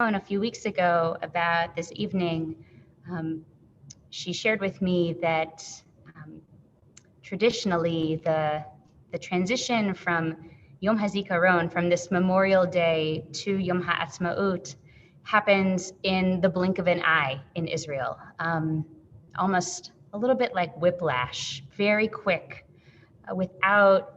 a few weeks ago about this evening, she shared with me that traditionally the transition from Yom HaZikaron, from this Memorial Day to Yom HaAtzmaut, happens in the blink of an eye in Israel, almost a little bit like whiplash, very quick, without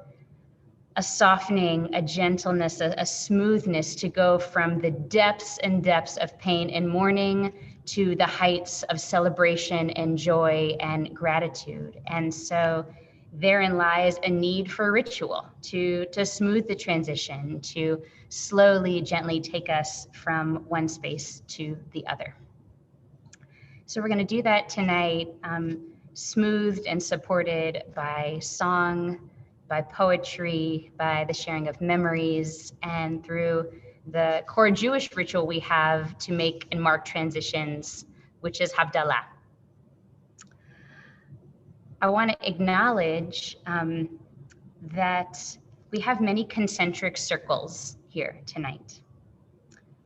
a softening, a gentleness, a smoothness to go from the depths and depths of pain and mourning to the heights of celebration and joy and gratitude. And so therein lies a need for ritual to smooth the transition, to slowly, gently take us from one space to the other. So we're going to do that tonight, smoothed and supported by song, by poetry, by the sharing of memories, and through the core Jewish ritual we have to make and mark transitions, which is Havdalah. I want to acknowledge that we have many concentric circles here tonight.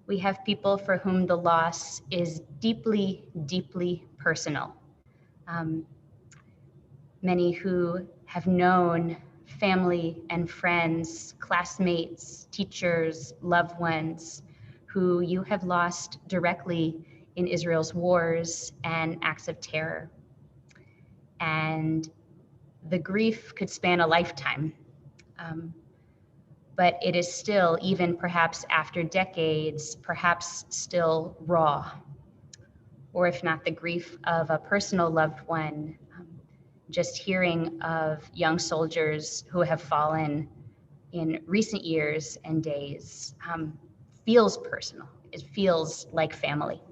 We have people for whom the loss is deeply, deeply personal. Many who have known family and friends, classmates, teachers, loved ones, who you have lost directly in Israel's wars and acts of terror. And the grief could span a lifetime. But it is still, even perhaps after decades, perhaps still raw. Or if not the grief of a personal loved one, just hearing of young soldiers who have fallen in recent years and days feels personal. It feels like family.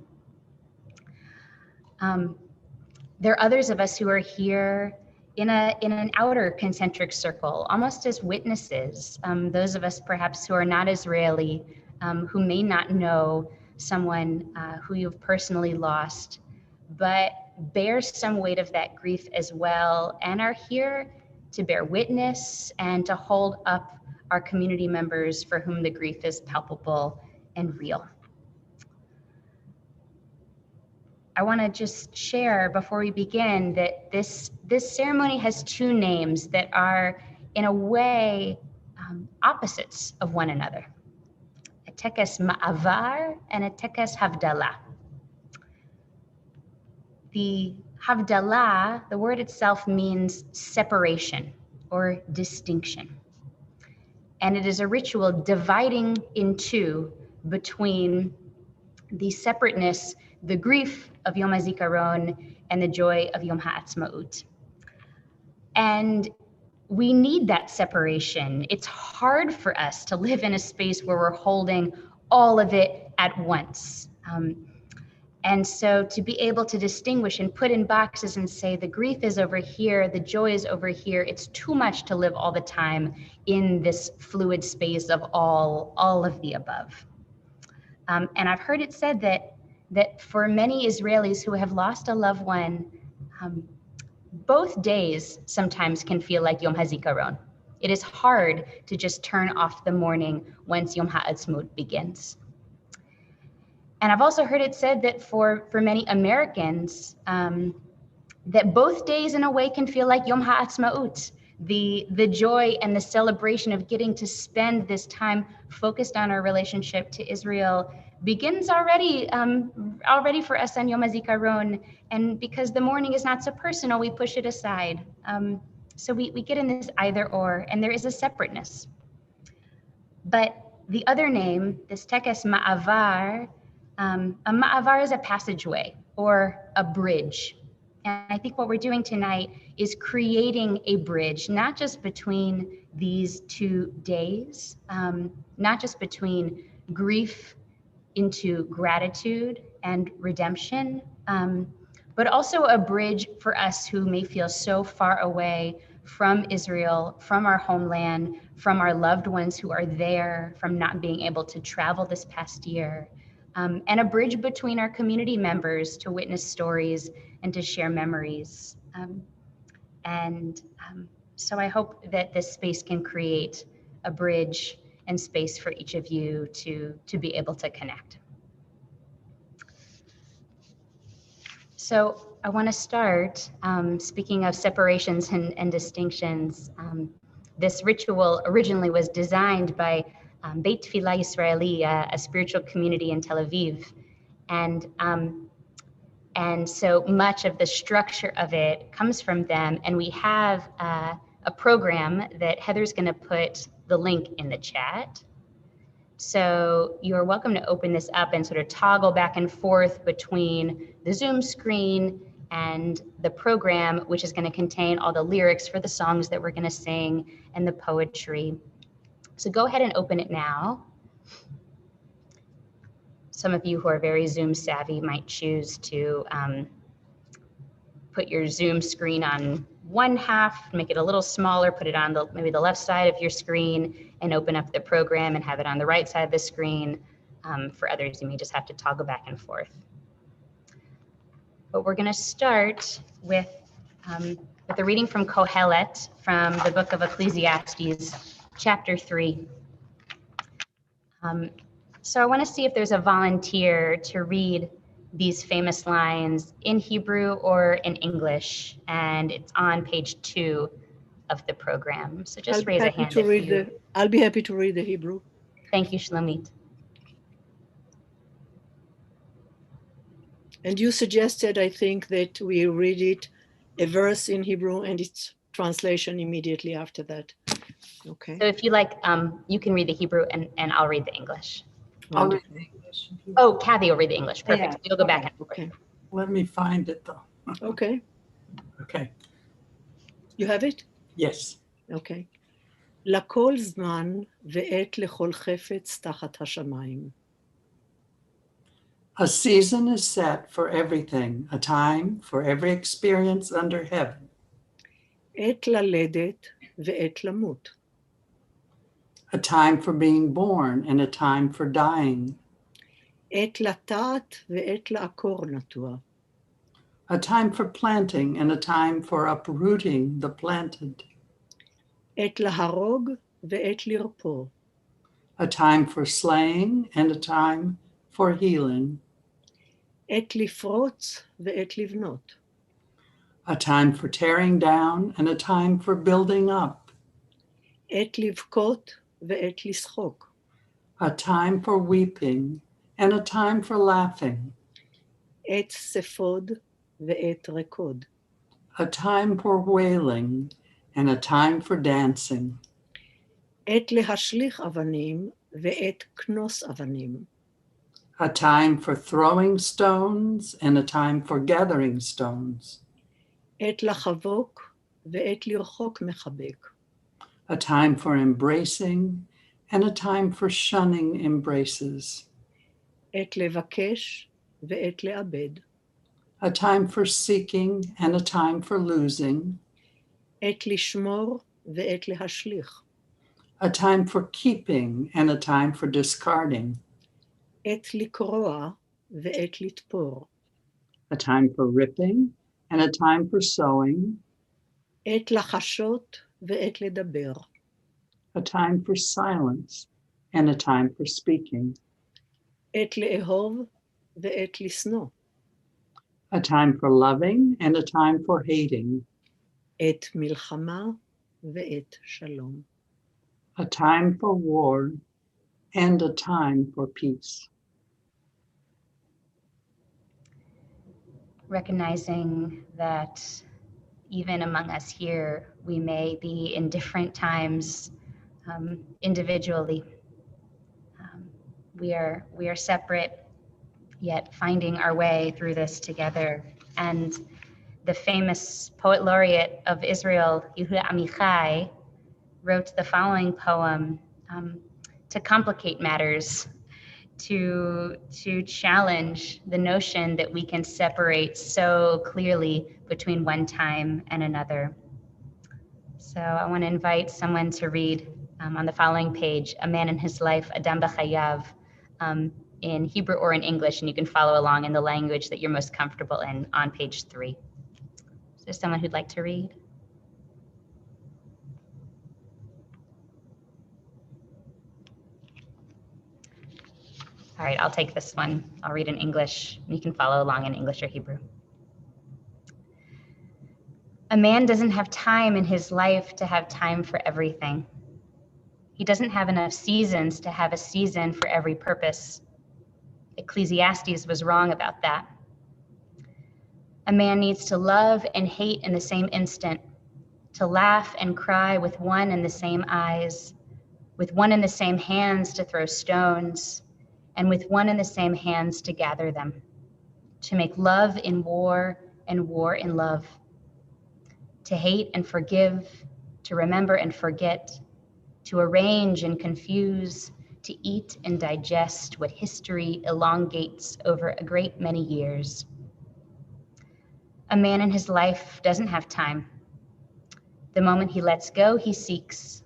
There are others of us who are here in an outer concentric circle, almost as witnesses. Those of us perhaps who are not Israeli, who may not know someone who you've personally lost, but bear some weight of that grief as well, and are here to bear witness and to hold up our community members for whom the grief is palpable and real. I want to just share before we begin that this ceremony has two names that are in a way opposites of one another. A tekes ma'avar and a tekes havdalah. The havdalah, the word itself means separation or distinction. And it is a ritual dividing in two between the separateness, the grief of Yom HaZikaron and the joy of Yom HaAtzmaut. And we need that separation. It's hard for us to live in a space where we're holding all of it at once. And so to be able to distinguish and put in boxes and say the grief is over here, the joy is over here, it's too much to live all the time in this fluid space of all of the above. And I've heard it said that for many Israelis who have lost a loved one, both days sometimes can feel like Yom HaZikaron. It is hard to just turn off the mourning once Yom HaAtzmaut begins. And I've also heard it said that for many Americans, that both days in a way can feel like Yom HaAtzmaut, the joy and the celebration of getting to spend this time focused on our relationship to Israel begins already for us on Yom HaZikaron. And because the mourning is not so personal, we push it aside. So we get in this either or, and there is a separateness. But the other name, this tekes ma'avar, a ma'avar is a passageway or a bridge. And I think what we're doing tonight is creating a bridge, not just between these 2 days, not just between grief into gratitude and redemption, but also a bridge for us who may feel so far away from Israel, from our homeland, from our loved ones who are there, from not being able to travel this past year. And a bridge between our community members to witness stories and to share memories. So I hope that this space can create a bridge and space for each of you to be able to connect. So I want to start, speaking of separations and distinctions, this ritual originally was designed by Beit Tfilah Yisraeli, a spiritual community in Tel Aviv. And so much of the structure of it comes from them. And we have a program that Heather's going to put the link in the chat. So you're welcome to open this up and sort of toggle back and forth between the Zoom screen and the program, which is going to contain all the lyrics for the songs that we're going to sing and the poetry. So go ahead and open it now. Some of you who are very Zoom savvy might choose to put your Zoom screen on one half, make it a little smaller, put it on maybe the left side of your screen, and open up the program and have it on the right side of the screen. For others, you may just have to toggle back and forth. But we're going to start with a reading from Kohelet, from the book of Ecclesiastes, chapter 3. So I want to see if there's a volunteer to read these famous lines in Hebrew or in English, and it's on page 2 of the program. So just raise a hand. I'll be happy to read the Hebrew. Thank you, Shlomit. And you suggested, I think, that we read it, a verse in Hebrew and its translation immediately after that. Okay. So if you like, you can read the Hebrew and I'll read the English. I'll read the English. Oh, Kathy will read the English. Perfect. Yeah. You'll go back and forth. Okay. Let me find it though. Okay. Okay. You have it? Yes. Okay. לכל זמן ועת לכל חפץ תחת השמיים. A season is set for everything, a time for every experience under heaven. עת ללדת ועת למות. A time for being born and a time for dying. עת לטעת ועת לעקור נטוע. A time for planting and a time for uprooting the planted. עת להרוג ועת לרפוא. A time for slaying and a time for healing. עת לפרוץ ועת לבנות. A time for tearing down and a time for building up. עת לבכות ועת לשחוק. A time for weeping and a time for laughing. עת ספוד ועת רקוד. A time for wailing and a time for dancing. עת להשליך אבנים ועת כנוס אבנים. A time for throwing stones and a time for gathering stones. עת לחבוק ועת לרחוק מחבק. A time for embracing and a time for shunning embraces. עת לבקש ועת לאבד. A time for seeking and a time for losing. עת לשמור ועת להשליך. A time for keeping and a time for discarding. עת לקרוע ועת לתפור. A time for ripping and a time for sewing. עת לחשות ועת לדבר. A time for silence and a time for speaking. עת לאהוב ועת לשנוא. A time for loving and a time for hating. עת מלחמה ועת שלום. A time for war and a time for peace. Recognizing that even among us here, we may be in different times individually. We are separate, yet finding our way through this together. And the famous poet laureate of Israel, Yehuda Amichai, wrote the following poem to complicate matters, to challenge the notion that we can separate so clearly between one time and another. So I want to invite someone to read on the following page, A Man in His Life, Adam B'Chayav, in Hebrew or in English, and you can follow along in the language that you're most comfortable in on page 3. Is there someone who'd like to read? All right, I'll take this one. I'll read in English, and you can follow along in English or Hebrew. A man doesn't have time in his life to have time for everything. He doesn't have enough seasons to have a season for every purpose. Ecclesiastes was wrong about that. A man needs to love and hate in the same instant, to laugh and cry with one and the same eyes, with one and the same hands to throw stones, and with one and the same hands to gather them, to make love in war and war in love, to hate and forgive, to remember and forget, to arrange and confuse, to eat and digest what history elongates over a great many years. A man in his life doesn't have time. The moment he lets go, he seeks.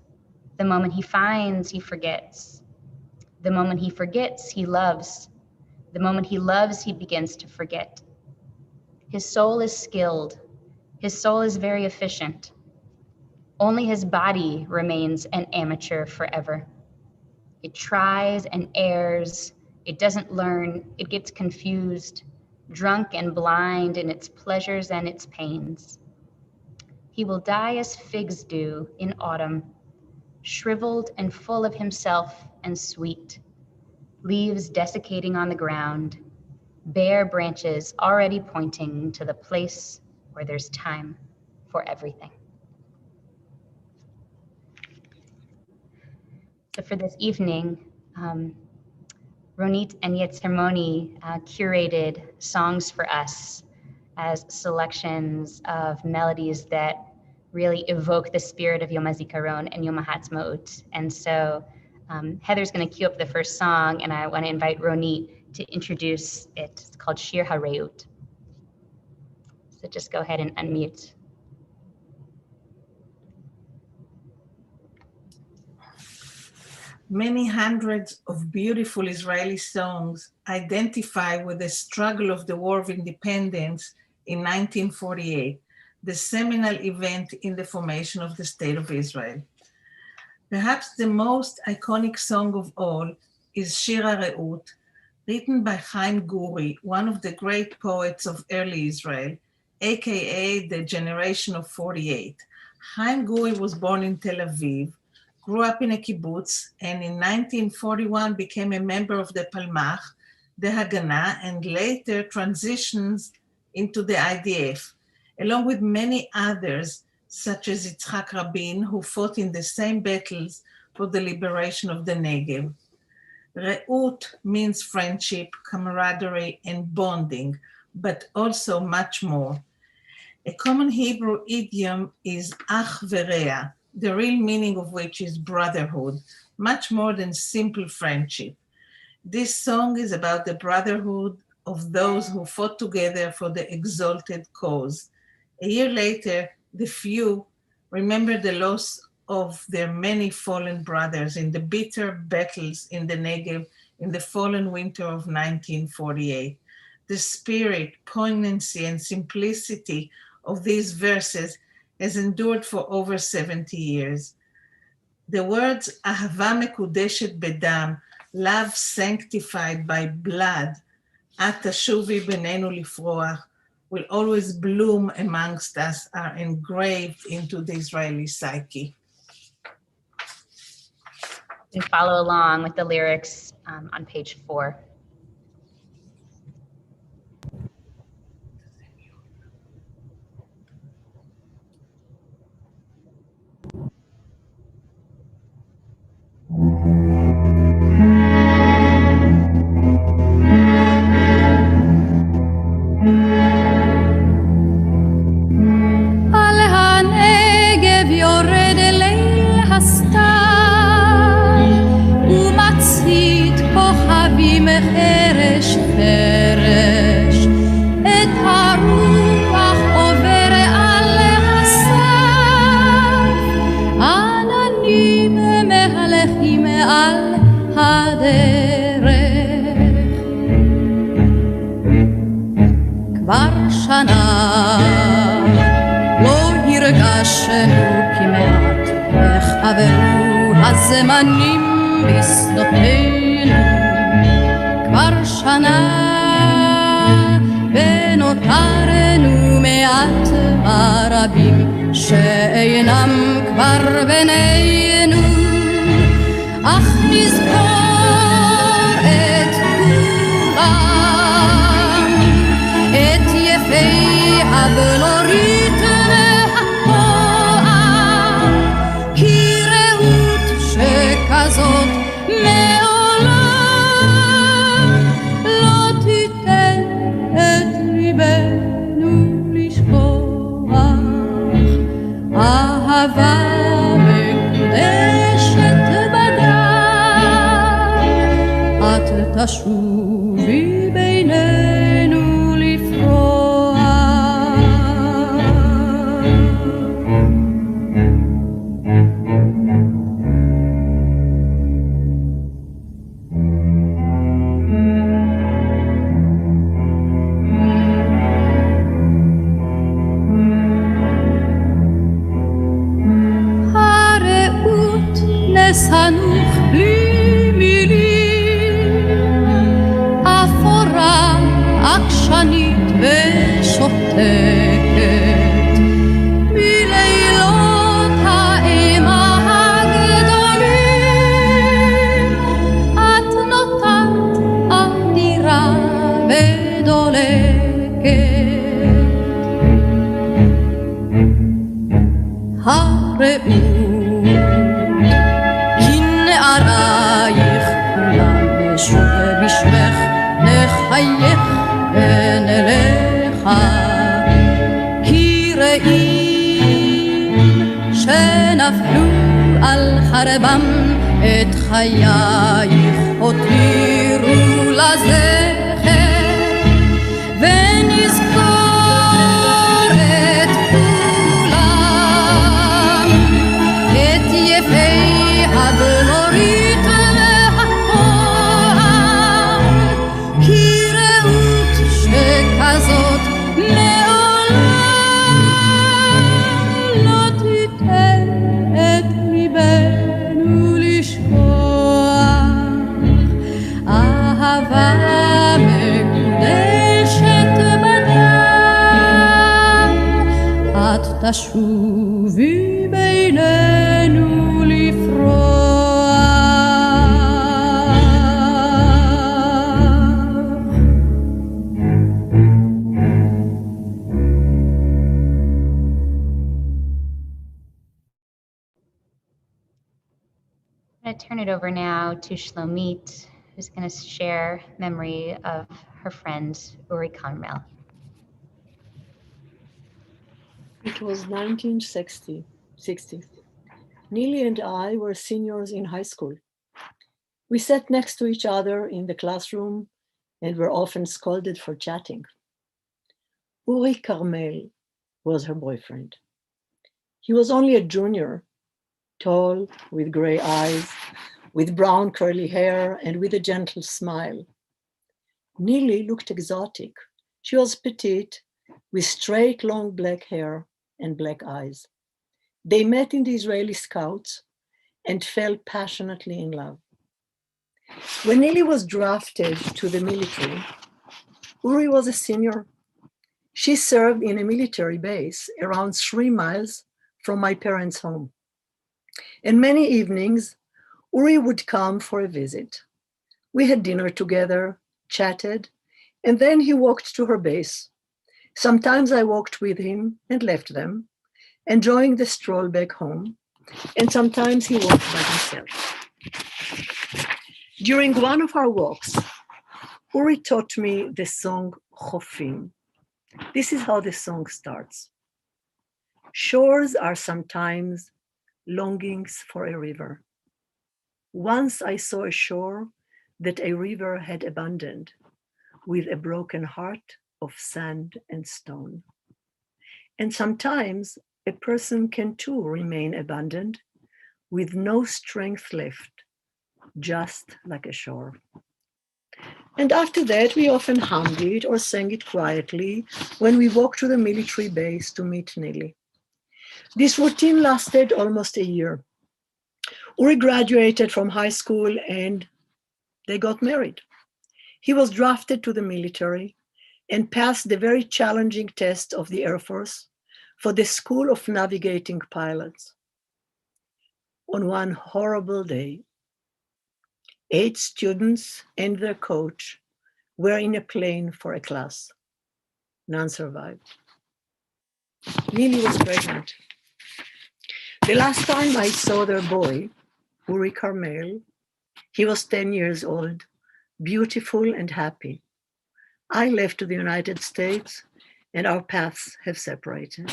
The moment he finds, he forgets. The moment he forgets, he loves. The moment he loves, he begins to forget. His soul is skilled. His soul is very efficient. Only his body remains an amateur forever. It tries and errs. It doesn't learn. It gets confused, drunk and blind in its pleasures and its pains. He will die as figs do in autumn, shriveled and full of himself and sweet, leaves desiccating on the ground, bare branches already pointing to the place where there's time for everything. So for this evening, Ronit and Yetzirmoni curated songs for us as selections of melodies that really evoke the spirit of Yom HaZikaron and Yom HaAtzmaut. And so Heather's going to cue up the first song, and I want to invite Ronit to introduce it. It's called Shir HaReut. So just go ahead and unmute. Many hundreds of beautiful Israeli songs identify with the struggle of the War of Independence in 1948, the seminal event in the formation of the State of Israel. Perhaps the most iconic song of all is Shir HaReut, written by Chaim Guri, one of the great poets of early Israel, aka the generation of 48. Chaim Guri was born in Tel Aviv, grew up in a kibbutz, and in 1941 became a member of the Palmach, the Haganah, and later transitions into the IDF, along with many others, such as Yitzhak Rabin, who fought in the same battles for the liberation of the Negev. Re'ut means friendship, camaraderie, and bonding, but also much more. A common Hebrew idiom is ach ve'reah, the real meaning of which is brotherhood, much more than simple friendship. This song is about the brotherhood of those who fought together for the exalted cause. A year later, the few remember the loss of their many fallen brothers in the bitter battles in the Negev in the fallen winter of 1948. The spirit, poignancy, and simplicity of these verses has endured for over 70 years. The words Ahava mekudeshet bedam, love sanctified by blood, at tashuvi benenu lifroach, will always bloom amongst us, are engraved into the Israeli psyche. And follow along with the lyrics on page 4. חרש חרש את הרוח עובר על הסף עננים מהלכים על הדרך כבר שנה לא הרגשנו כמעט איך עברו הזמנים בשדותינו כבר שנה ונותרנו מעט הרבים שאינם כבר בינינו, אך נזכור את כולם, את יפי הבלורית והפועל, כי רעות שכזאת מעולם לא תיתן את ליבנו לשכוח. אהבה מקודשת בדם, את תשובי בינינו לפרוח. הרעות נסנוך בלי מילים, אפורה עקשנית ושותקת, מלילות האימה הגדולים, את נותרת אדירה ודולקת. הרעות כי נערייך כולם נשוב בשמך, נחייך ונלך, כי רעים שנפלו על חרבם את חייך הותירו לזכר, ונזכור את כולם, את יפי הבלורית והפועל, כי רעות שכזאת מעולם לא תיתן את ליבנו לשכוח. אהבה מקודשת בדם, את תשובי בינינו לפרוח. I'm going to turn it over now to Shlomit, who's going to share memory of her friend Uri Carmel. It was 1960. Neely and I were seniors in high school. We sat next to each other in the classroom and were often scolded for chatting. Uri Carmel was her boyfriend. He was only a junior, tall, with gray eyes, with brown curly hair, and with a gentle smile. Neely looked exotic. She was petite, with straight, long black hair and black eyes. They met in the Israeli Scouts and fell passionately in love. When Neely was drafted to the military, Uri was a senior. She served in a military base around 3 miles from my parents' home. And many evenings, Uri would come for a visit. We had dinner together, chatted, and then he walked to her base. Sometimes I walked with him and left them, enjoying the stroll back home, and sometimes he walked by himself. During one of our walks, Uri taught me the song Chofim. This is how the song starts. Shores are sometimes longings for a river. Once I saw a shore that a river had abandoned, with a broken heart of sand and stone. And sometimes a person can too remain abandoned, with no strength left, just like a shore. And after that, we often hummed it or sang it quietly when we walked to the military base to meet Neely. This routine lasted almost a year. Uri graduated from high school and they got married. He was drafted to the military and passed the very challenging test of the Air Force for the School of Navigating Pilots. On one horrible day, 8 students and their coach were in a plane for a class. None survived. Lily was pregnant. The last time I saw their boy, Uri Carmel, he was 10 years old, beautiful and happy. I left to the United States and our paths have separated.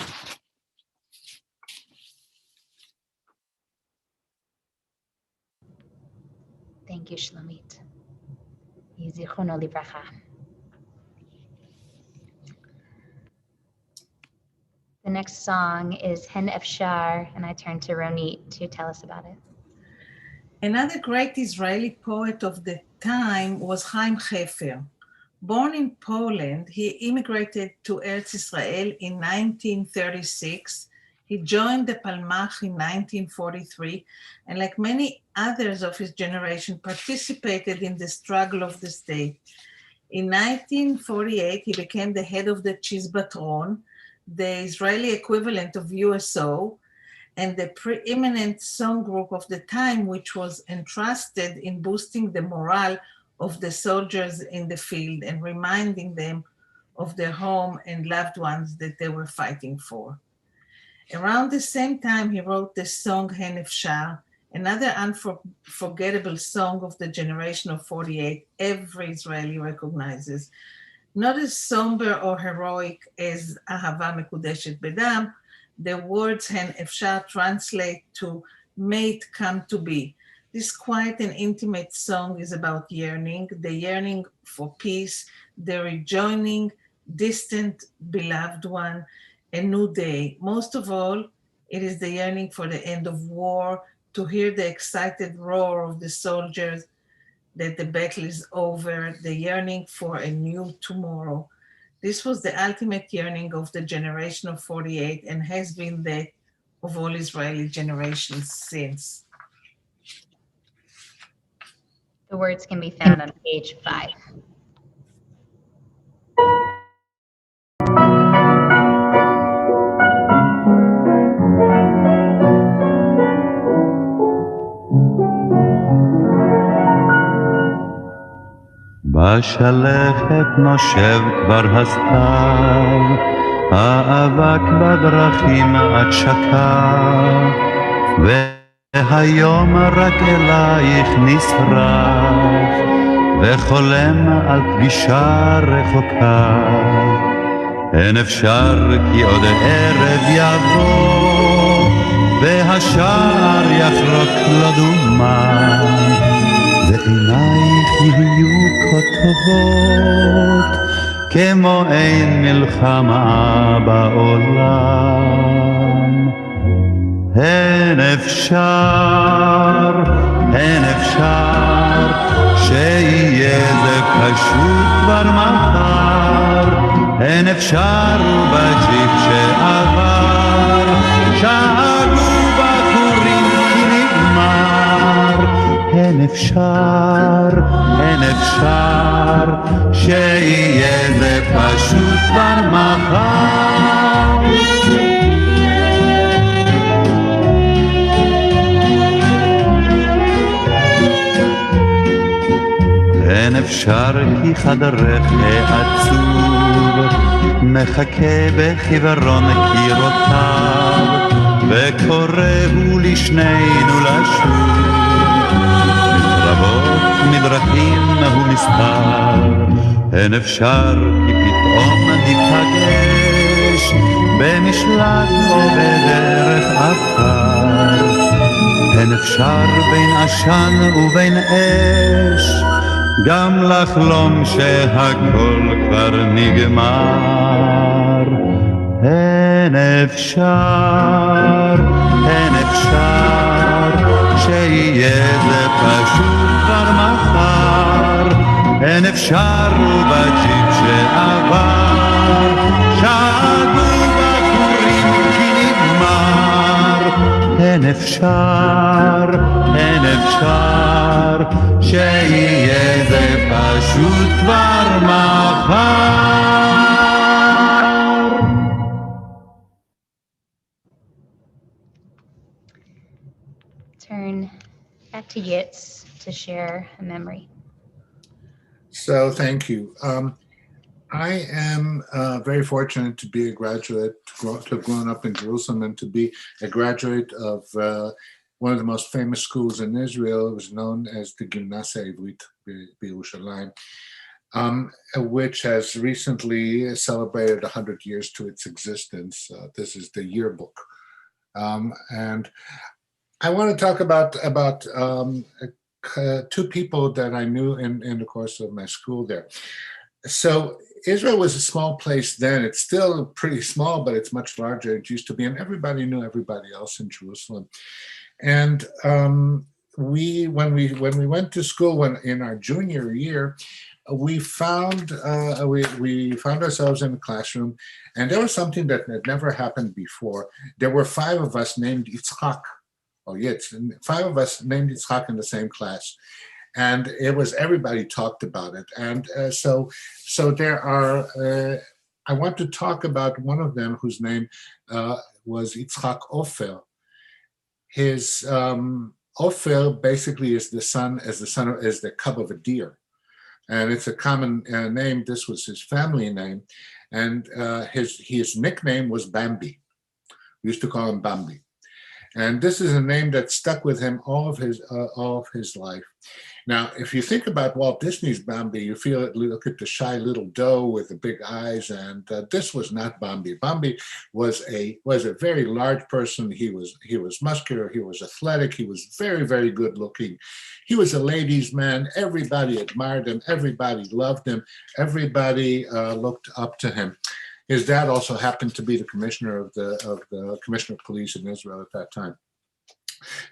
Thank you, Shlomit. Yizichrono livracha. The next song is Hen Efshar, and I turn to Ronit to tell us about it. Another great Israeli poet of the time was Chaim Hefer. Born in Poland, he immigrated to Eretz Israel in 1936. He joined the Palmach in 1943, and like many others of his generation, participated in the struggle of the state. In 1948, he became the head of the Chizbatron, the Israeli equivalent of USO, and the preeminent song group of the time, which was entrusted in boosting the morale of the soldiers in the field and reminding them of their home and loved ones that they were fighting for. Around the same time, he wrote the song Hen Efshar, another unforgettable song of the generation of 48 every Israeli recognizes. Not as somber or heroic as Ahava Mekudeshet Bedam, the words Hen Efshar translate to may it come to be. This quiet and intimate song is about yearning, the yearning for peace, the rejoining distant beloved one, a new day. Most of all, it is the yearning for the end of war, to hear the excited roar of the soldiers that the battle is over, the yearning for a new tomorrow. This was the ultimate yearning of the generation of 48 and has been that of all Israeli generations since. The words can be found on page 5. בשלכת נושב כבר הסתיו, האבק בדרכים עד שקע, והיום רק אלייך נשרף, וחולם על פגישה רחוקה. אין אפשר כי עוד ערב יבוא, והשער יחרוק לדומה, ועינייך יהיו כה טובות, כמו אין מלחמה בעולם. אין אפשר שיהיה זה פשוט כבר מחר, אין אפשר ובג'יפ שעבר, שאגו בחורים כי נגמר. אין אפשר שיהיה זה פשוט כבר מחר. אין אפשר כי חדרך העצוב מחכה בחיוורון קירותיו, וקוראו לשנינו לשוב מקרבות מדרכים ומסתר. אין אפשר כי פתאום ניפגש במשלט או בדרך עפר. אין אפשר בין עשן ובין אש גם לחלום שהכל כבר נגמר. אין אפשר שיהיה זה פשוט כבר מחר. אין אפשר ובג'יפ שעבר, שאגו בחורים כי נגמר. אין אפשר שיהיה זה פשוט כבר מחר. to Yitz to share a memory. So thank you. I am very fortunate to be a graduate, to have grown up in Jerusalem and to be a graduate of one of the most famous schools in Israel. It was known as the Gimnasia Ivrit B'Yerushalayim, which has recently celebrated 100 years to its existence. This is the yearbook. And I want to talk about two people that I knew in the course of my school there. So Israel was a small place then. It's still pretty small, but it's much larger. It used to be, and everybody knew everybody else in Jerusalem. And when we went to school in our junior year, we found ourselves in the classroom, and there was something that had never happened before. There were 5 of us named Yitzchak, or Yitz, and 5 of us named Yitzchak in the same class. And it was, everybody talked about it. And so there are, I want to talk about one of them whose name was Yitzchak Ofer. His Ofer basically is the cub of a deer. And it's a common name. This was his family name. And his nickname was Bambi. We used to call him Bambi. And this is a name that stuck with him all of his life. Now, if you think about Walt Disney's Bambi, you look at the shy little doe with the big eyes, and this was not Bambi. Bambi was a very large person. He was muscular. He was athletic. He was very, very good looking. He was a ladies' man. Everybody admired him. Everybody loved him. Everybody looked up to him. His dad also happened to be the commissioner of the commissioner of police in Israel at that time.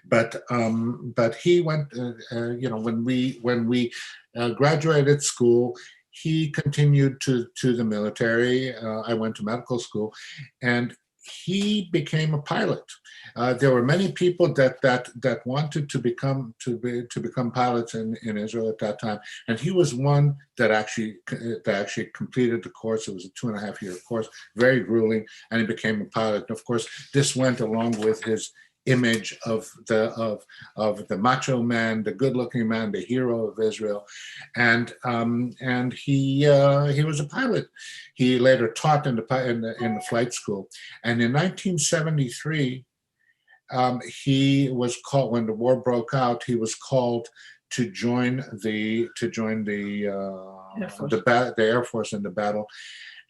But he went, when we graduated school, he continued to the military. I went to medical school, and he became a pilot. There were many people that wanted to become pilots in Israel at that time, and he was one that actually completed the course. It was a 2.5-year course, very grueling, and he became a pilot. And of course, this went along with his image of the macho man, the good-looking man, the hero of Israel, and he was a pilot. He later taught in the flight school, and in 1973, he was called, when the war broke out. He was called to join the Air Force in the battle,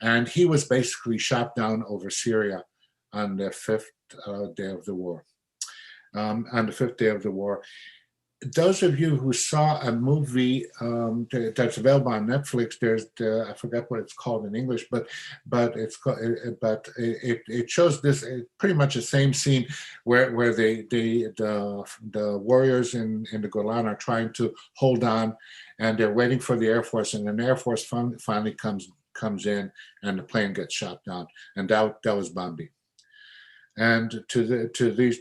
and he was basically shot down over Syria on the 5th day of the war. On the 5th day of the war. Those of you who saw a movie that's available on Netflix, I forgot what it's called in English, but it shows this pretty much the same scene where the warriors in the Golan are trying to hold on, and they're waiting for the Air Force, and then the Air Force finally comes in, and the plane gets shot down, and that was Bambi. And to this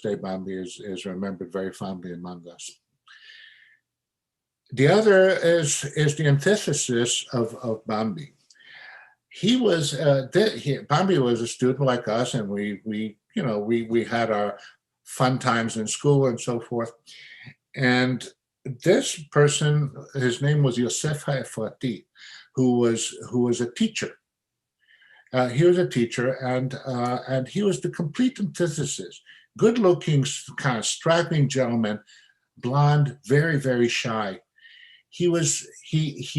day, Bambi is remembered very fondly among us. The other is the antithesis of Bambi. Bambi was a student like us, and we had our fun times in school and so forth. And this person, his name was Yosef HaEfrati, who was a teacher. He was a teacher, and he was the complete antithesis. Good-looking, kind of strapping gentleman, blonde, very, very shy. He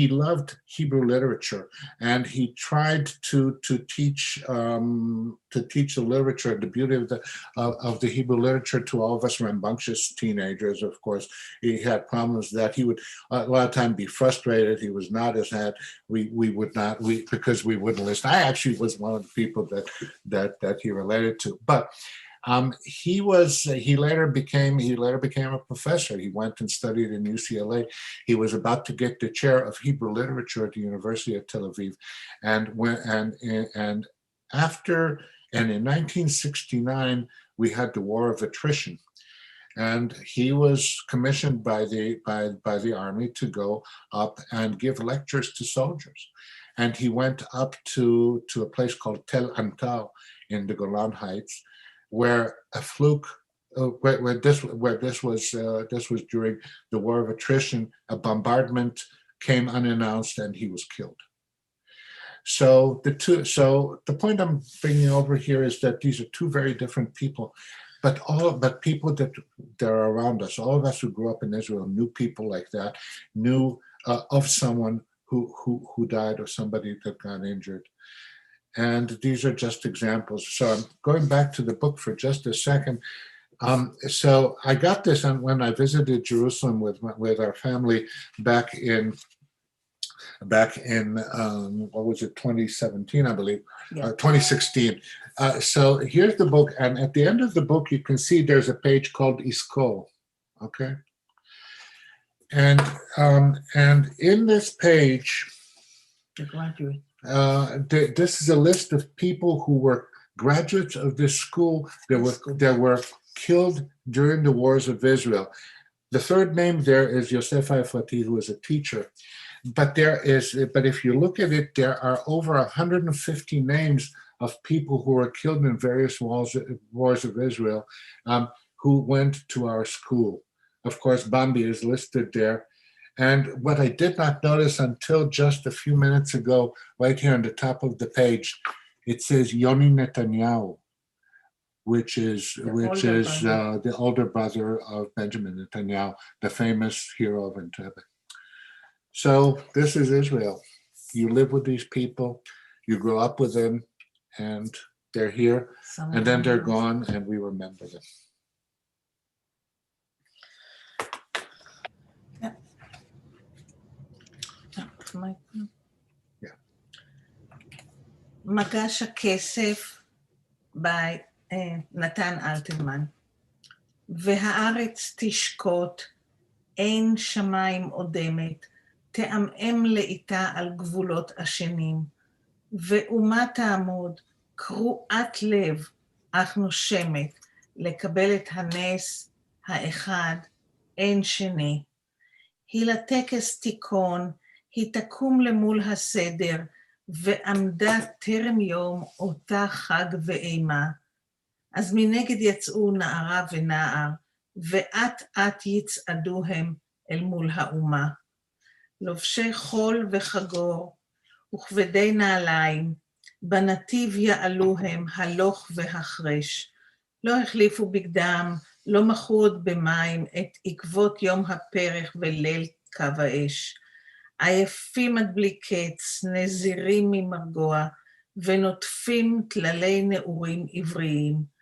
loved Hebrew literature, and he tried to teach the literature, the beauty of the Hebrew literature, to all of us rambunctious teenagers. Of course, he had problems that he would a lot of time be frustrated. He was not as had because we wouldn't listen. I actually was one of the people that he related to, but. He later became a professor. He went and studied in UCLA. He was about to get the chair of Hebrew literature at the University of Tel Aviv, and in 1969 we had the war of attrition, and he was commissioned by the army to go up and give lectures to soldiers, and he went up to a place called Tel Antar in the Golan Heights, where a fluke where this was during the War of Attrition. A bombardment came unannounced, and he was killed. So the point I'm bringing over here is that these are two very different people, but people that are around us. All of us who grew up in Israel knew people like that, knew of someone who died or somebody that got injured. And these are just examples. So I'm going back to the book for just a second. So I got this when I visited Jerusalem with our family back in what was it, 2017, I believe, 2016. So here's the book, and at the end of the book, you can see there's a page called Iskol, okay? And in this page, this is a list of people who were graduates of this school that were killed during the wars of Israel. The third name there is Yosef Hafati, who was a teacher. But if you look at it, there are over 150 names of people who were killed in various wars of Israel who went to our school. Of course, Bambi is listed there. And what I did not notice until just a few minutes ago, right here on the top of the page, it says Yoni Netanyahu, which is the older brother of Benjamin Netanyahu, the famous hero of Entebbe. So this is Israel. You live with these people, you grow up with them, and they're here, and then they're gone, and we remember them. Yeah. מגש הכסף by נתן אלתרמן. והארץ תשקוט, אין שמיים אודמת, תעמעם לאיתה על גבולות השנים, ואומה תעמוד, קרועת לב, אך נושמת, לקבל את הנס האחד, אין שני. היא לטקס תיכון, היא תקום למול הסדר, ועמדה טרם יום אותה חג ואימה. אז מנגד יצאו נערה ונער, ואט אט יצעדו הם אל מול האומה. לובשי חול וחגור, וכבדי נעליים, בנתיב יעלו הם הלוך והחרש. לא החליפו בגדם, לא מחו עוד במים את עקבות יום הפרח וליל קו האש. עייפים עד בלי קץ, נזירים ממרגוע, ונוטפים תללי נעורים עבריים.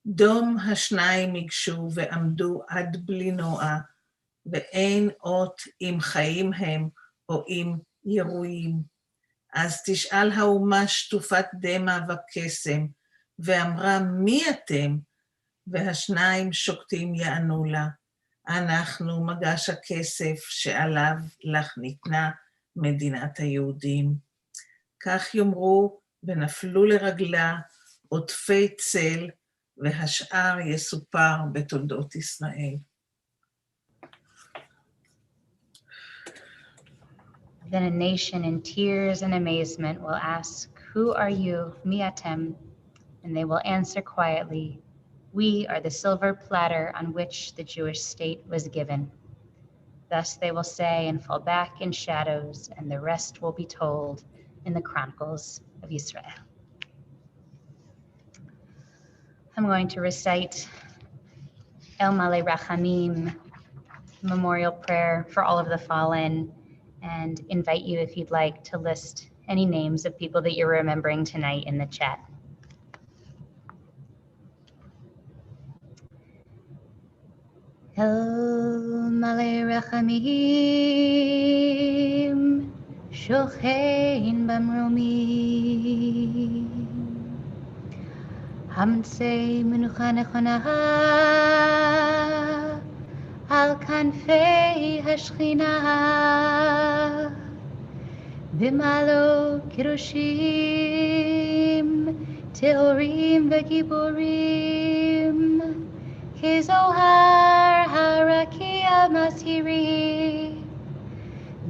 דום השניים ייגשו ועמדו עד בלי נועה, ואין אות אם חיים הם או אם ירויים. אז תשאל האומה שטופת דמע וקסם, ואמרה מי אתם? והשניים שוקטים יענו לה, אנחנו מגש הכסף שעליו לך ניתנה מדינת היהודים. כך יאמרו ונפלו לרגלה עוטפי צל, והשאר יסופר בתולדות ישראל. Then a nation in tears and amazement will ask, "Who are you, mi atem?" And they will answer quietly, "We are the silver platter on which the Jewish state was given." Thus they will say and fall back in shadows, and the rest will be told in the Chronicles of Israel. I'm going to recite El Malei Rachamim, memorial prayer for all of the fallen, and invite you, if you'd like, to list any names of people that you're remembering tonight in the chat. El Malei Rachamim, Shochein Bamromim, Hamtzei Menucha Nechona Al Kanfei Hashchina, Bimalo Kirushim, Teorim Vegiborim, Kezohar Harakia Masiri,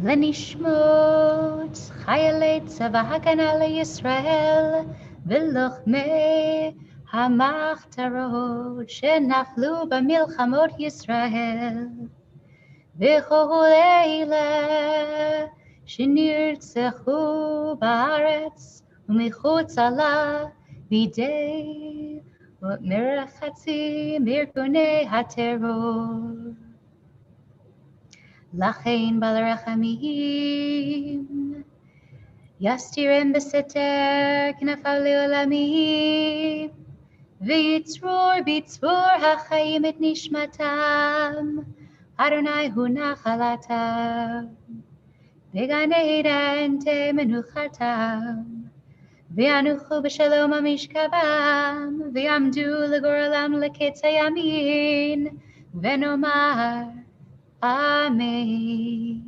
Lenishmot Chayalei Tzava Hagana LeYisrael, V'lochmei המחתרות שנפלו במלחמות ישראל, וכל אלה שנרצחו בארץ ומחוצה לה בידי מרחצים בארגוני הטרור. לכן בעל רחמים יסתירם בסתר כנפיו לעולמים, ויצרור בצרור החיים את נשמתם, אדוני הוא נחלתם, בגן עדן תהא מנוחתם, וינוחו בשלום המשכבם, ויעמדו לגורלם לקץ הימין, ונאמר Amen.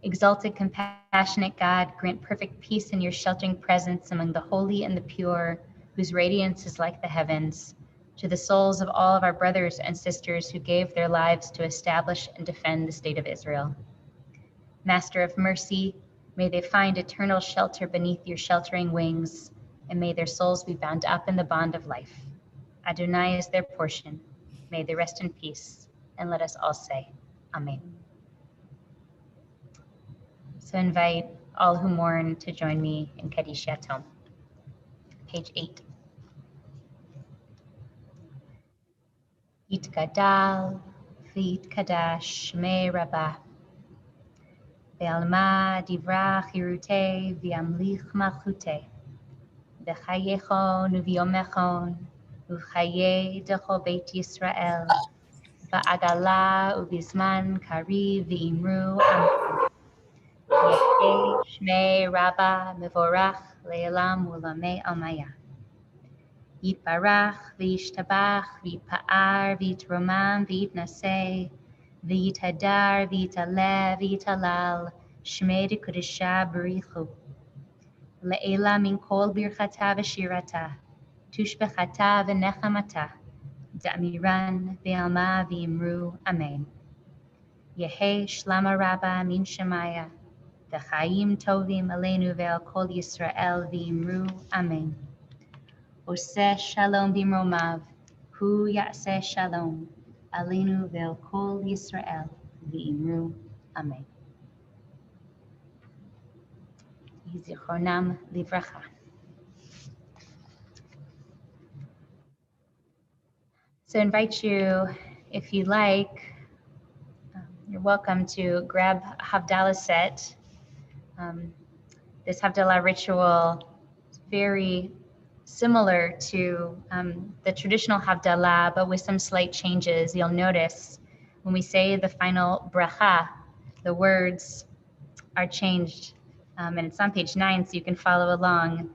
Exalted, compassionate God, grant perfect peace in your sheltering presence among the holy and the pure, whose radiance is like the heavens, to the souls of all of our brothers and sisters who gave their lives to establish and defend the state of Israel. Master of mercy, may they find eternal shelter beneath your sheltering wings, and may their souls be bound up in the bond of life. Adonai is their portion. May they rest in peace, and let us all say, Amen. So invite all who mourn to join me in Kaddish Yatom. Page 8. Yitgadal v'yitkadash shmei Rabbah, ve'alma divrach yirutei v'yamlich malchutei, v'chayechon u'v'yomechon u'chayei d'chol Beit Yisrael, va'agala u'bizman kariv v'imru amen. Yehei shmei Rabbah mevorach le'elam u'lamei almaya. Yitbarach v'yishtabach v'yitpa'ar v'yitromam v'yitnaseh v'yithadar v'yitaleh v'yitalal shmei d'kodesha b'richu. Le'ela min kol birchata v'shirata tushbechata v'nechamata da'miran v'alma v'imru amen. Yehei shlama Rabbah min shemaya v'chaim tovim aleinu ve'al kol Yisrael v'imru amen. Oseh shalom bimromav, hu ya'aseh shalom, aleinu ve'al kol Yisrael v'imru amen. Yizichronam livracha. So I invite you, if you like, you're welcome to grab a Havdalah set. This Havdalah ritual is very similar to the traditional Havdalah, but with some slight changes. You'll notice when we say the final bracha, the words are changed. And it's on page 9, so you can follow along.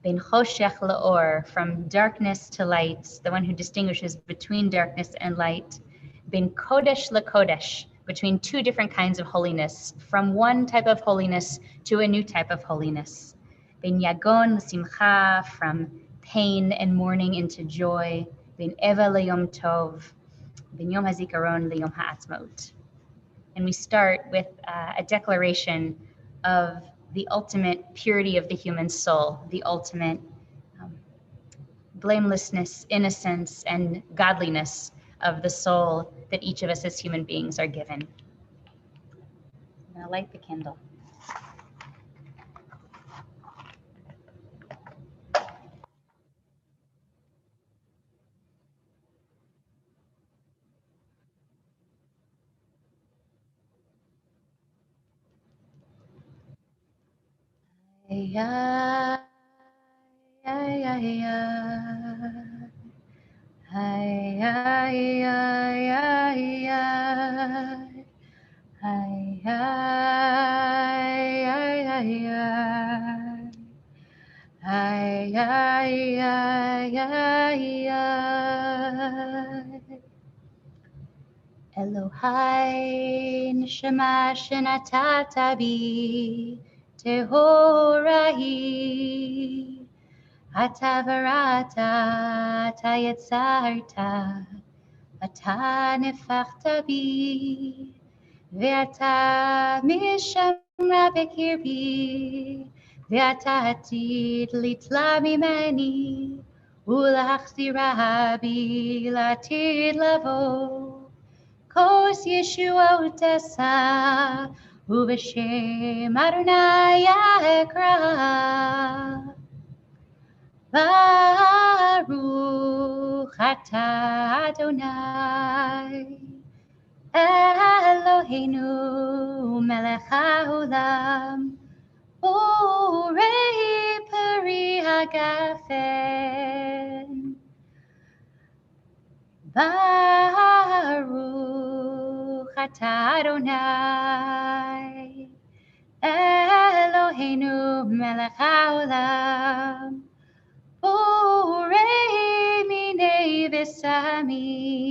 Ben choshech le'or, from darkness to light, the one who distinguishes between darkness and light. Ben kodesh le'kodesh, between two different kinds of holiness, from one type of holiness to a new type of holiness. Ben yagon l'simcha, from pain and mourning into joy. Ben eva le'yom tov, ben yom hazikaron le'yom ha'atzmaut. And we start with a declaration of the ultimate purity of the human soul, the ultimate blamelessness, innocence, and godliness of the soul that each of us as human beings are given. I'm going to light the candle. Ya, ya, ya, ya. Ay, ay, ay, ay, ay. Ay, ay, ay, ay, ay. Ay, ay, ay, ay, ay. Elohai neshama shenatata bi tehora hi. Ata varata, ata yetzarta, ata nefachta bi, ve'ata mishamra bekirbi, ואתה עתיד לתלה ממני, ולהחזירה בי לעתיד לבוא. כוס ישועות אשא, ובשם אדוני אקרא. ברוך אתה אדוני, אלוהינו מלך העולם, בורא פרי הגפן. ברוך אתה אדוני, אלוהינו מלך העולם, בורא מיני ושמים.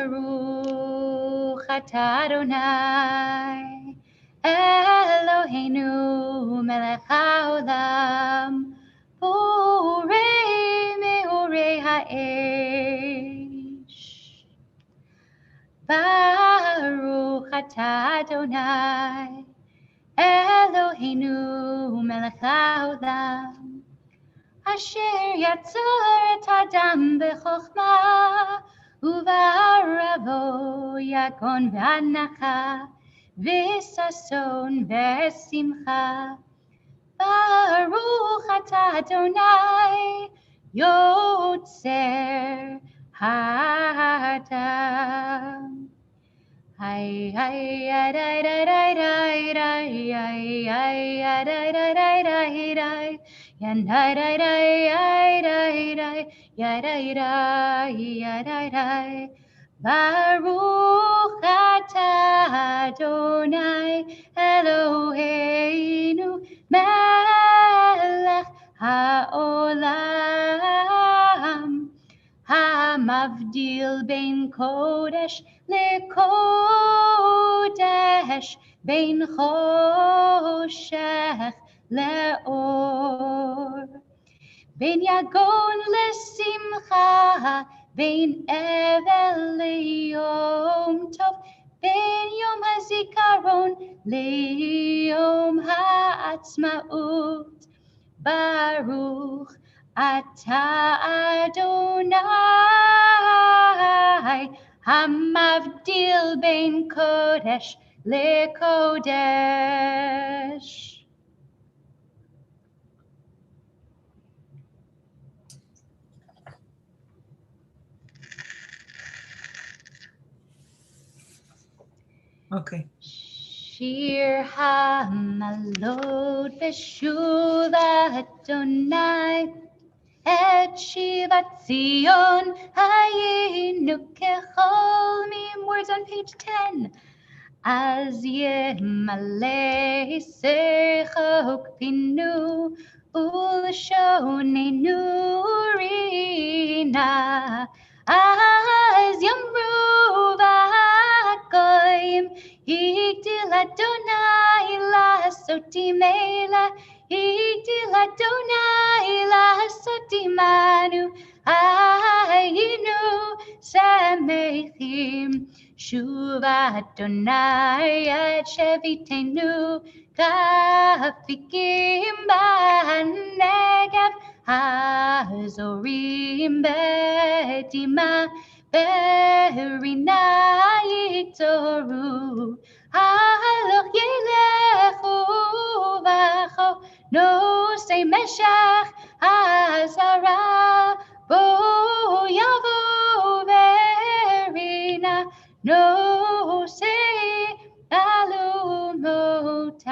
ברוך אתה אדוני, אלוהינו מלך העולם, בורא מאורי האש. ברוך אתה אדוני, אלוהינו מלך העולם, אשר יצר את האדם בחוכמה, ובערבו יגון והנחה, וששון ושמחה. ברוך אתה אדוני, יוצר האדם. Ay ay ay ay ay ay ay ay ay ay ay ay and ay ay ay ay ay Baruch atah Adonai Eloheinu melech haolam המבדיל בין קודש לקודש, בין חושך לאור, בין יגון לשמחה, בין אבל ליום טוב, בין יום הזיכרון ליום העצמאות. ברוך אתה אדוני, המבדיל בין קודש לקודש. אוקיי. שיר המעלות בשוב אדוני, את שיבת ציון היינו כחולמים. Words on page 10. אז ימלא שחוק פינו ולשוננו רינה. אז יאמרו בגויים, הגדיל אדוני לעשות עמנו, הגדיל אדוני לעשות עמנו, היינו שמחים. שוב אדוני את שביתנו, כאפיקים בנגב, הזורים בדמעה, ברינה יתעוררו. הלוך ילכו בכו, נושאי משך הזרה, בו יבוא ברינה, נושאי אלומותיו.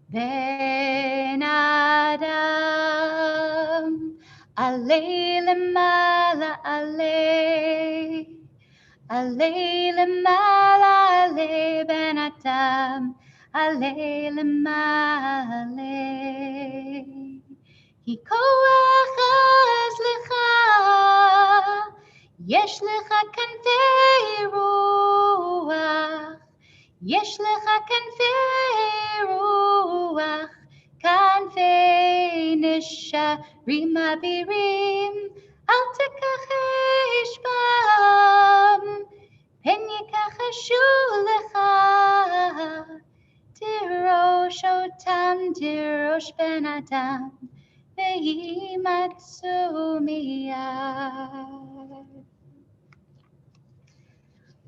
בן אדם, עלה למעלה עלה, עלה למעלה עלה, בן אדם, עלה למעלה. כי כוח אז לך, יש לך כנפי רוח, יש לך כנפי רוח, כנפי נשרים אבירים, אל תכחש בם, פן יכחשו לך. תירוש אותם, תירוש בן אדם, וימצאו מיד.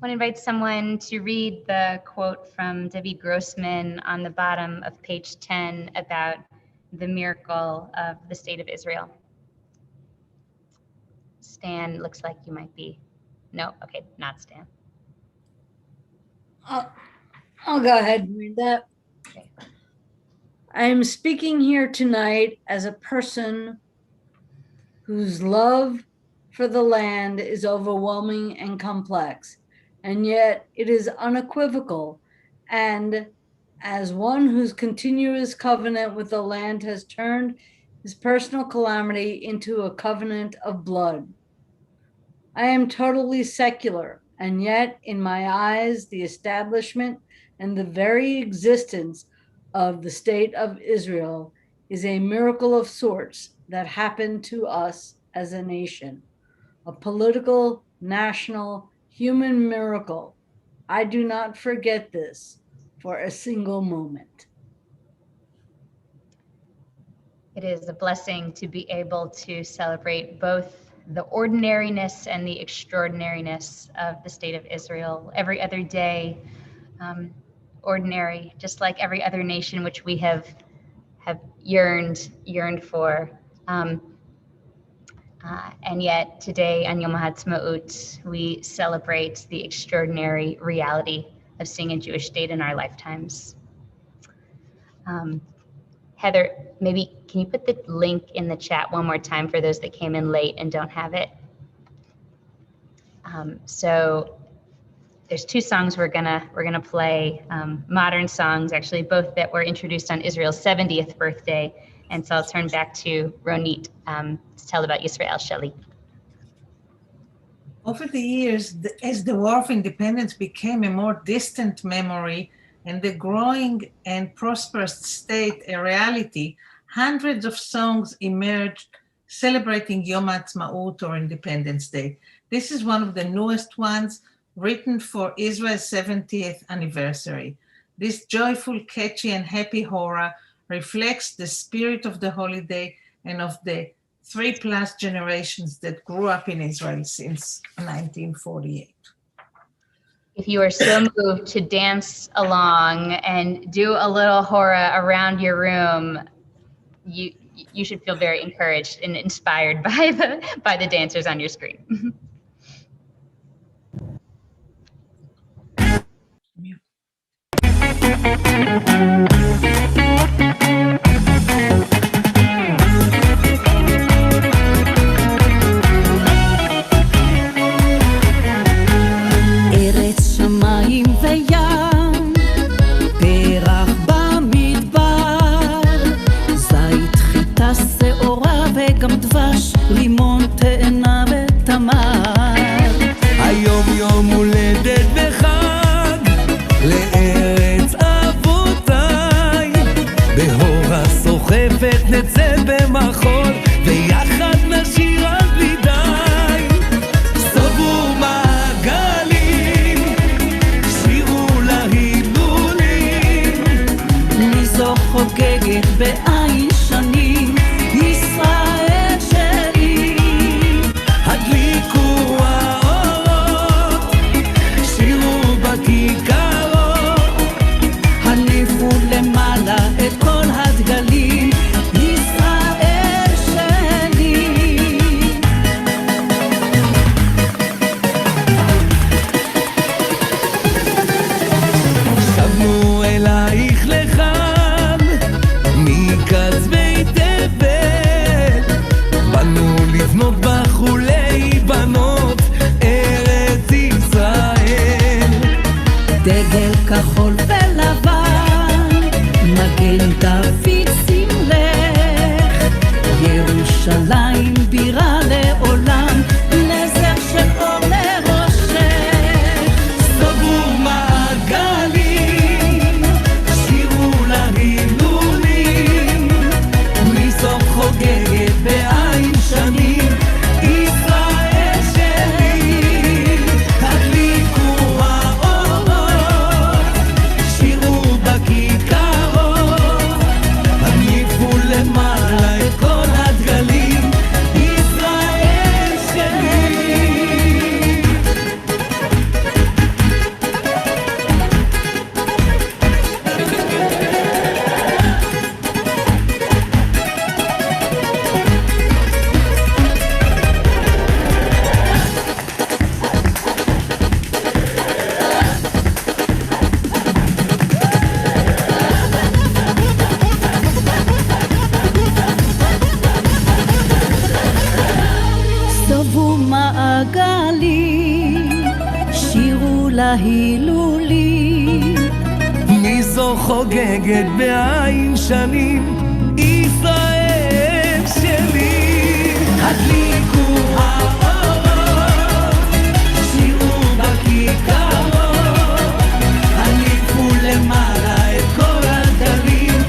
I want to invite someone to read the quote from David Grossman on the bottom of page 10 about the miracle of the state of Israel. Stan, looks like you might be. No, okay, not Stan. I'll go ahead and read that. Okay. I am speaking here tonight as a person whose love for the land is overwhelming and complex, and yet it is unequivocal. And as one whose continuous covenant with the land has turned his personal calamity into a covenant of blood. I am totally secular, and yet in my eyes, the establishment and the very existence of the state of Israel is a miracle of sorts that happened to us as a nation, a political, national, human miracle. I do not forget this for a single moment. It is a blessing to be able to celebrate both the ordinariness and the extraordinariness of the state of Israel. Every other day, ordinary, just like every other nation which we have yearned for. And yet today on Yom HaTzmaut, we celebrate the extraordinary reality of seeing a Jewish state in our lifetimes. Heather, maybe can you put the link in the chat one more time for those that came in late and don't have it? So there's two songs we're gonna play, modern songs, actually both that were introduced on Israel's 70th birthday. And so I'll turn back to Ronit to tell about Yisrael Shali. Over the years, as the War of Independence became a more distant memory and the growing and prosperous state a reality, hundreds of songs emerged celebrating Yom HaTzmaut or Independence Day. This is one of the newest ones, written for Israel's 70th anniversary. This joyful, catchy, and happy hora reflects the spirit of the holiday and of the 3+ generations that grew up in Israel since 1948. If you are so moved to dance along and do a little hora around your room, you should feel very encouraged and inspired by the dancers on your screen. ארץ שמיים וים, פרח במדבר, זית חיטה שעורה וגם דבש, לימון תאנה ותמר. היום יום הולדת וחג לארץ אבותיי, בהורה סוחפת נצא במחול ויחד נשיר על בלי די. סובו מעגלים, שירו להילולים, מי זו חוגגת בעין שנים, ישראל שלי. הדליקו האורות, שירו בכיכרות, הניפו למעלה את כל הדגלים, ישראל ההילולים. מי זו חוגגת בעין שנים? ישראל שלי. הדליקו האורות, שירו בכיכרות, הניפו למעלה את כל הדלים.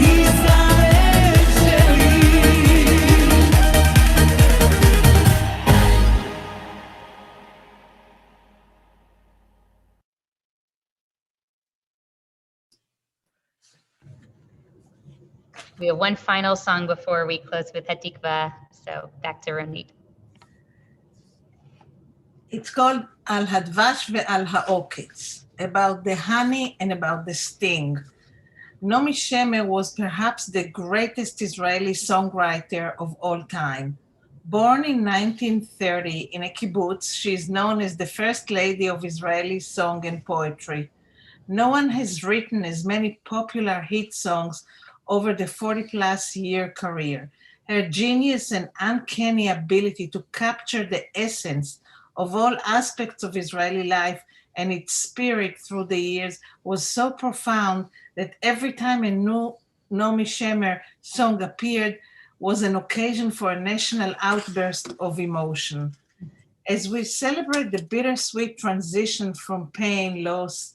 ישראל שלי. We have one final song before we close with Hatikva. So back to Ronit. It's called Al Hadvash ve'al Ha'oketz, about the honey and about the sting. Nomi Shemer was perhaps the greatest Israeli songwriter of all time. Born in 1930 in a kibbutz, she is known as the first lady of Israeli song and poetry. No one has written as many popular hit songs over the 40-plus year career. Her genius and uncanny ability to capture the essence of all aspects of Israeli life and its spirit through the years was so profound that every time a new Nomi Shemer song appeared was an occasion for a national outburst of emotion. As we celebrate the bittersweet transition from pain, loss,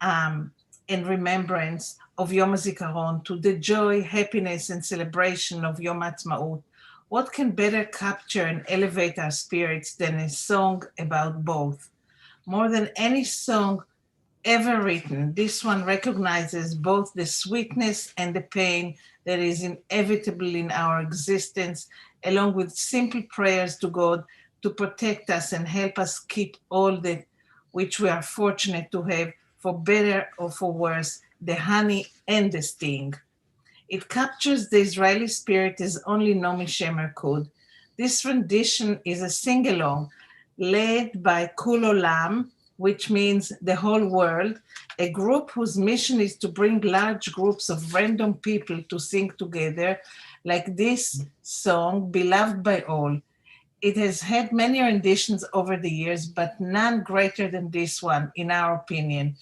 and remembrance of Yom HaZikaron to the joy, happiness, and celebration of Yom HaAtzmaut, what can better capture and elevate our spirits than a song about both? More than any song ever written, this one recognizes both the sweetness and the pain that is inevitable in our existence, along with simple prayers to God to protect us and help us keep all that which we are fortunate to have, for better or for worse, the honey and the sting. It captures the Israeli spirit as only Nomi Shemer could. This rendition is a sing-along led by Kul Olam, which means the whole world, a group whose mission is to bring large groups of random people to sing together, like this song, beloved by all. It has had many renditions over the years, but none greater than this one, in our opinion.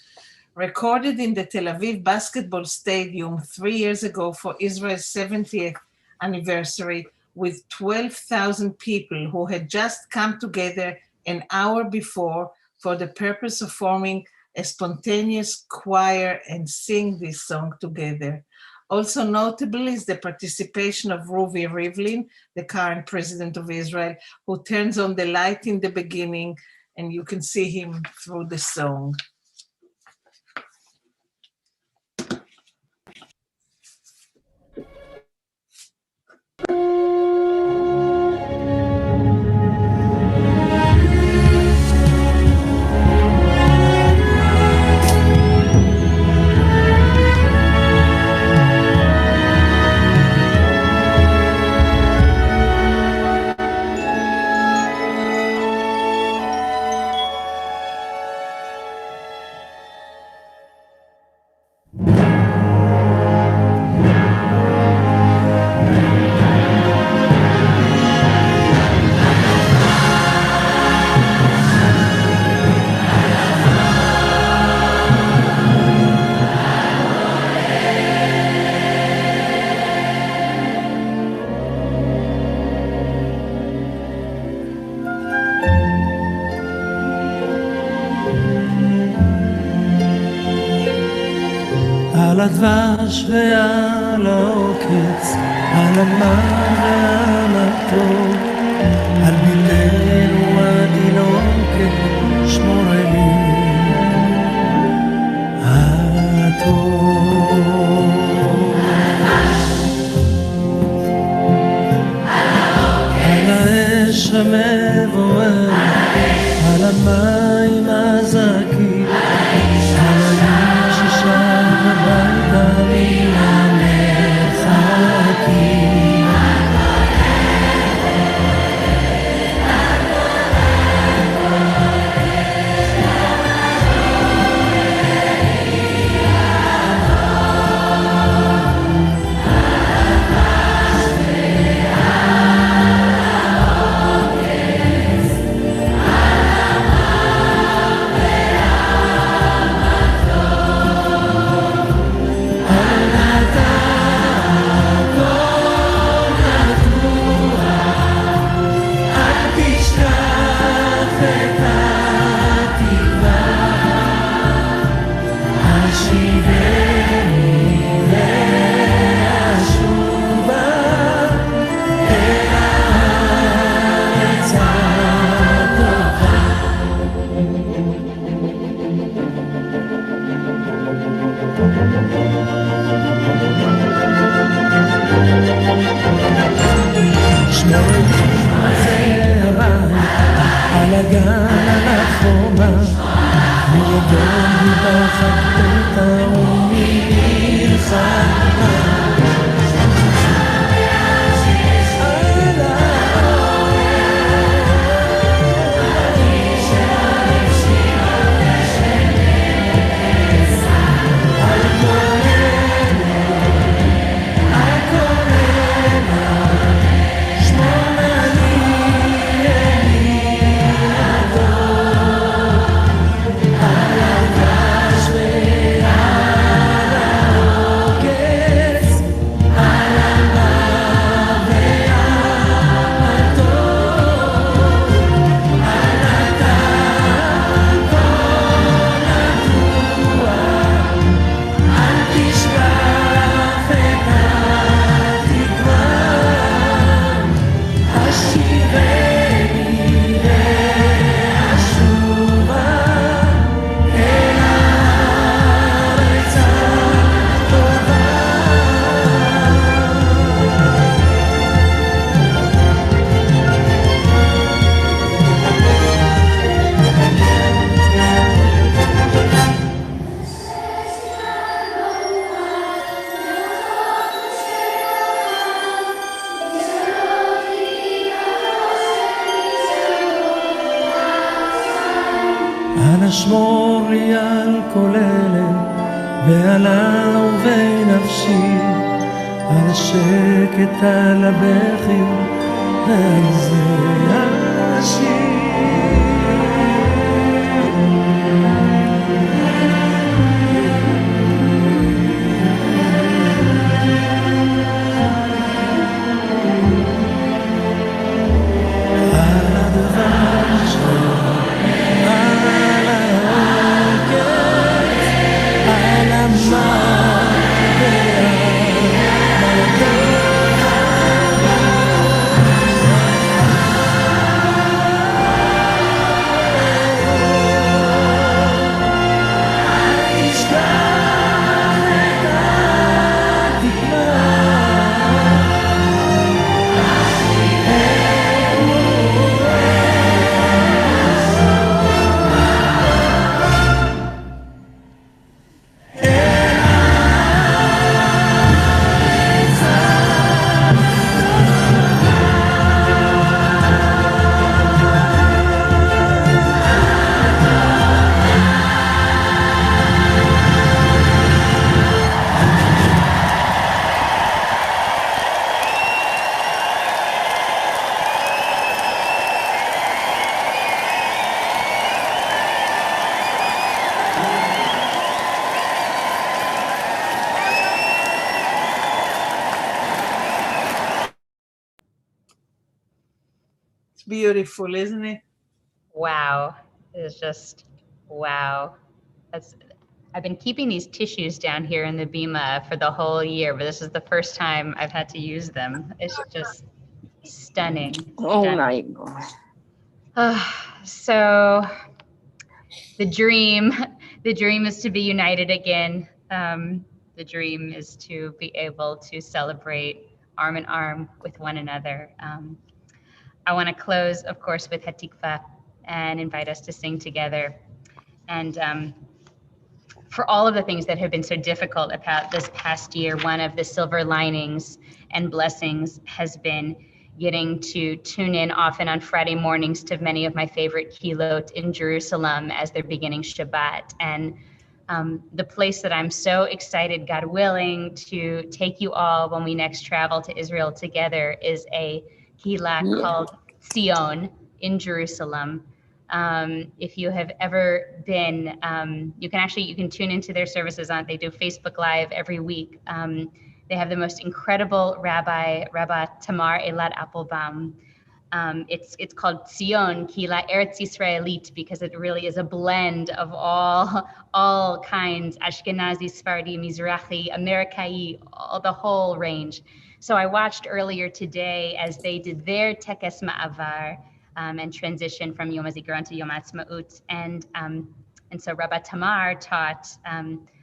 Recorded in the Tel Aviv Basketball Stadium 3 years ago for Israel's 70th anniversary, with 12,000 people who had just come together an hour before for the purpose of forming a spontaneous choir and sing this song together. Also notable is the participation of Ruvi Rivlin, the current president of Israel, who turns on the light in the beginning, and you can see him through the song. על הדבש ועל העוקץ, על המן ועל הטוב, על בלנו התינוקת, שמור לי הטוב. על האש המבוערת, על המים הזכים, על האיש ששב הביתה מן המרחקים. הגן על החומה, מידון מתחת פתע ומלחמה. אנא שמור לי על כל אלה ועל אהובי נפשי, על השקט, על הבכי ועל זה השיר. על הדבר שלך, Beautiful, isn't it? Wow. It is just wow. I've been keeping these tissues down here in the bima for the whole year, but this is the first time I've had to use them. It's just stunning. Oh my God. So the dream is to be united again. The dream is to be able to celebrate arm in arm with one another. I want to close, of course, with Hatikva and invite us to sing together. And for all of the things that have been so difficult about this past year, one of the silver linings and blessings has been getting to tune in often on Friday mornings to many of my favorite kilot in Jerusalem as they're beginning Shabbat. And the place that I'm so excited, God willing, to take you all when we next travel to Israel together is a Kila called Sion in Jerusalem. If you have ever been, you can tune into their services they do Facebook Live every week. They have the most incredible Rabbi Tamar Elad Applebaum. It's called Sion Kila Eretz Yisraelit because it really is a blend of all kinds, Ashkenazi, Sephardi, Mizrahi, Amerikai, the whole range. So I watched earlier today as they did their Tekes Ma'avar and transition from Yom HaZikaron to Yom HaAtzmaut. And so Rabbi Tamar taught,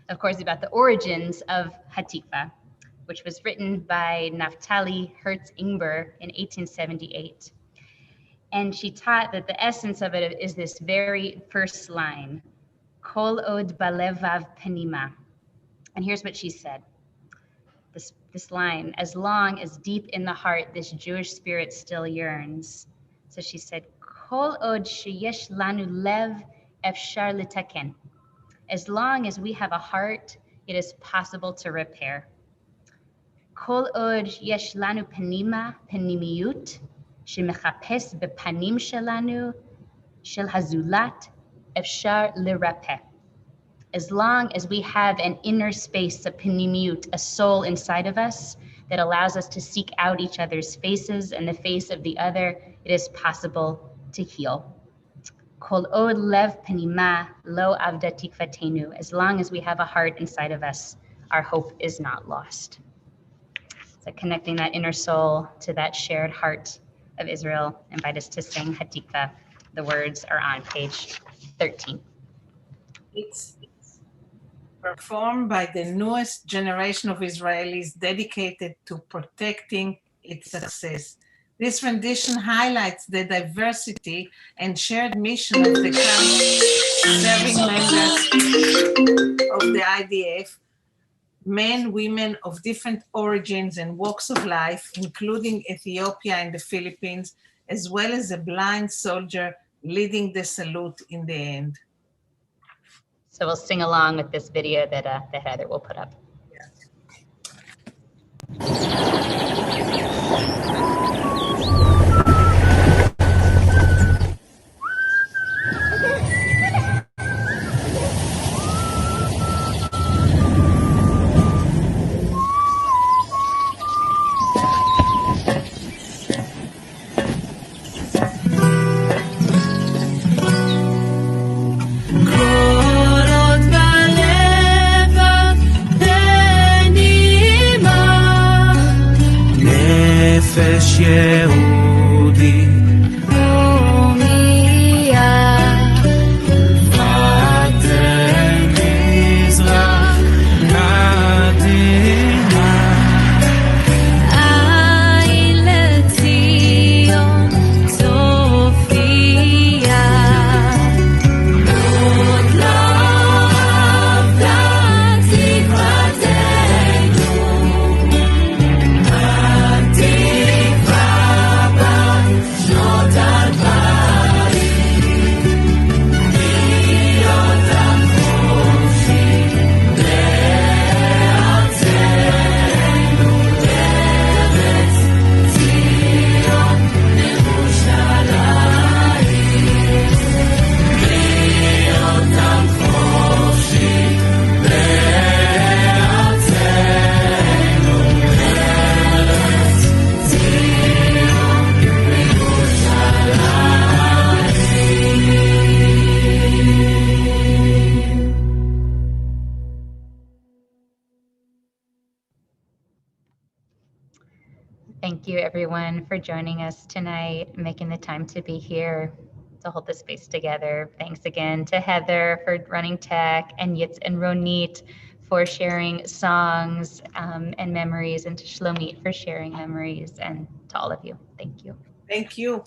of course, about the origins of Hatikva, which was written by Naftali Hertz Ingber in 1878. And she taught that the essence of it is this very first line, Kol od balevav penima. And here's what she said. This line, as long as deep in the heart this Jewish spirit still yearns. So she said, Kol od sheyesh lanu lev efshar litaken. As long as we have a heart, it is possible to repair. Kol od yesh lanu penima, penimiyut, shemechapes bepanim shelanu, shel hazulat, efshar lirapeh. As long as we have an inner space, a penimiyut, a soul inside of us that allows us to seek out each other's faces and the face of the other, it is possible to heal. Kol od lev penima lo avda tikvatenu. As long as we have a heart inside of us, our hope is not lost. So connecting that inner soul to that shared heart of Israel, invite us to sing Hatikva. The words are on page 13. It's performed by the newest generation of Israelis dedicated to protecting its success. This rendition highlights the diversity and shared mission of the serving members of the IDF, men, women of different origins and walks of life, including Ethiopia and the Philippines, as well as a blind soldier leading the salute in the end. So we'll sing along with this video that Heather will put up. נפש יהודי הומייה ואתם מזרח קדימה עין לציון צופיה עוד לא אבדה תקוותנו Thank you, everyone, for joining us tonight, making the time to be here to hold the space together. Thanks again to Heather for running tech, and Yitz and Ronit for sharing songs and memories, and to Shlomit for sharing memories, and to all of you. Thank you. Thank you.